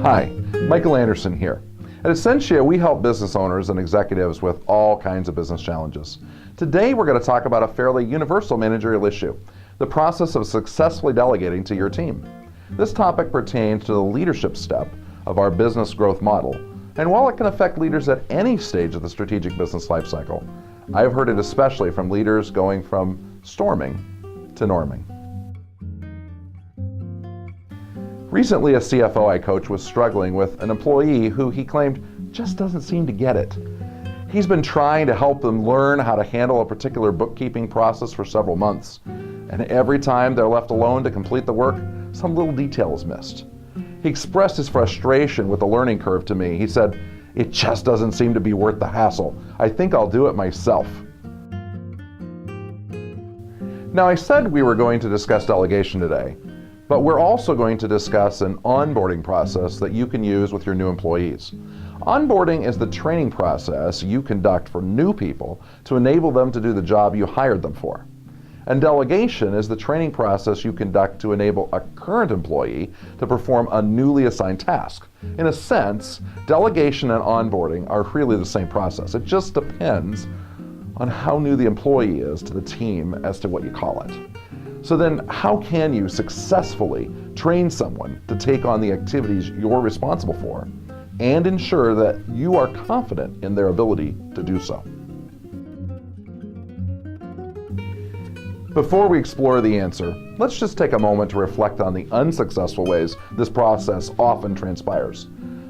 Hi, Michael Anderson here. At Essentia, we help business owners and executives with all kinds of business challenges. Today, we're going to talk about a fairly universal managerial issue, the process of successfully delegating to your team. This topic pertains to the leadership step of our business growth model, and while it can affect leaders at any stage of the strategic business life cycle, I've heard it especially from leaders going from storming to norming. Recently, a CFO I coach was struggling with an employee who he claimed just doesn't seem to get it. He's been trying to help them learn how to handle a particular bookkeeping process for several months, and every time they're left alone to complete the work, some little detail is missed. He expressed his frustration with the learning curve to me. He said, "It just doesn't seem to be worth the hassle. I think I'll do it myself." Now, I said we were going to discuss delegation today, but we're also going to discuss an onboarding process that you can use with your new employees. Onboarding is the training process you conduct for new people to enable them to do the job you hired them for. And delegation is the training process you conduct to enable a current employee to perform a newly assigned task. In a sense, delegation and onboarding are really the same process. It just depends on how new the employee is to the team as to what you call it. So then, how can you successfully train someone to take on the activities you're responsible for and ensure that you are confident in their ability to do so? Before we explore the answer, let's just take a moment to reflect on the unsuccessful ways this process often transpires.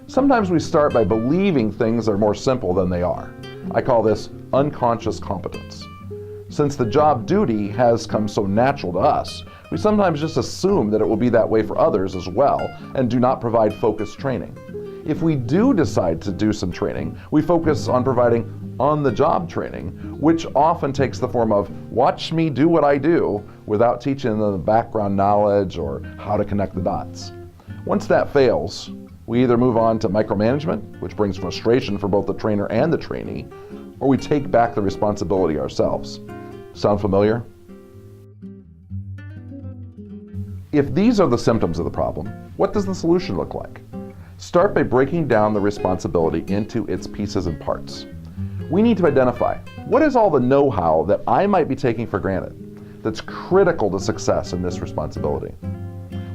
Sometimes we start by believing things are more simple than they are. I call this unconscious competence. Since the job duty has come so natural to us, we sometimes just assume that it will be that way for others as well and do not provide focused training. If we do decide to do some training, we focus on providing on-the-job training, which often takes the form of watch me do what I do without teaching them the background knowledge or how to connect the dots. Once that fails, we either move on to micromanagement, which brings frustration for both the trainer and the trainee, or we take back the responsibility ourselves. Sound familiar? If these are the symptoms of the problem, what does the solution look like? Start by breaking down the responsibility into its pieces and parts. We need to identify what is all the know-how that I might be taking for granted that's critical to success in this responsibility.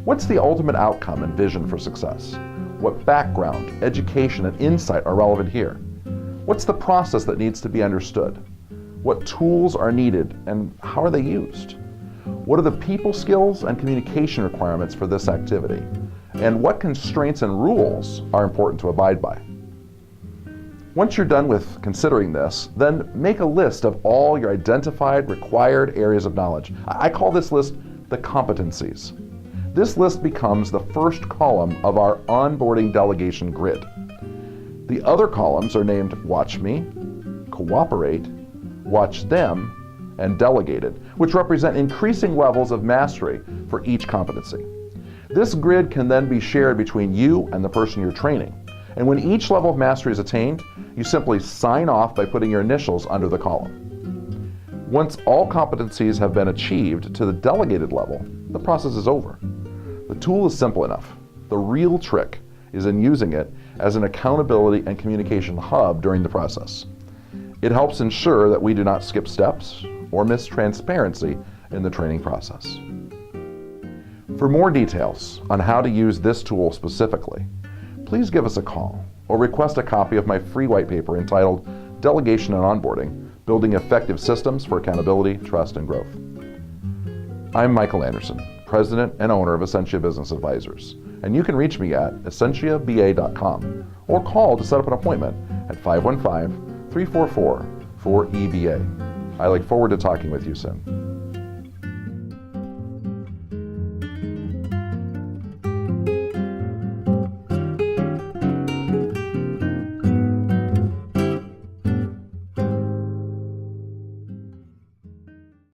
What's the ultimate outcome and vision for success? What background, education, and insight are relevant here? What's the process that needs to be understood? What tools are needed and how are they used? What are the people skills and communication requirements for this activity? And what constraints and rules are important to abide by? Once you're done with considering this, then make a list of all your identified required areas of knowledge. I call this list the competencies. This list becomes the first column of our onboarding delegation grid. The other columns are named Watch Me, Cooperate, Watch Them, and Delegated, which represent increasing levels of mastery for each competency. This grid can then be shared between you and the person you're training. And when each level of mastery is attained, you simply sign off by putting your initials under the column. Once all competencies have been achieved to the delegated level, the process is over. The tool is simple enough. The real trick is in using it as an accountability and communication hub during the process. It helps ensure that we do not skip steps or miss transparency in the training process. For more details on how to use this tool specifically, please give us a call or request a copy of my free white paper entitled Delegation and Onboarding, Building Effective Systems for Accountability, Trust, and Growth. I'm Michael Anderson, President and owner of Essentia Business Advisors, and you can reach me at essentiaba.com or call to set up an appointment at 515-344-4EBA. I look forward to talking with you soon.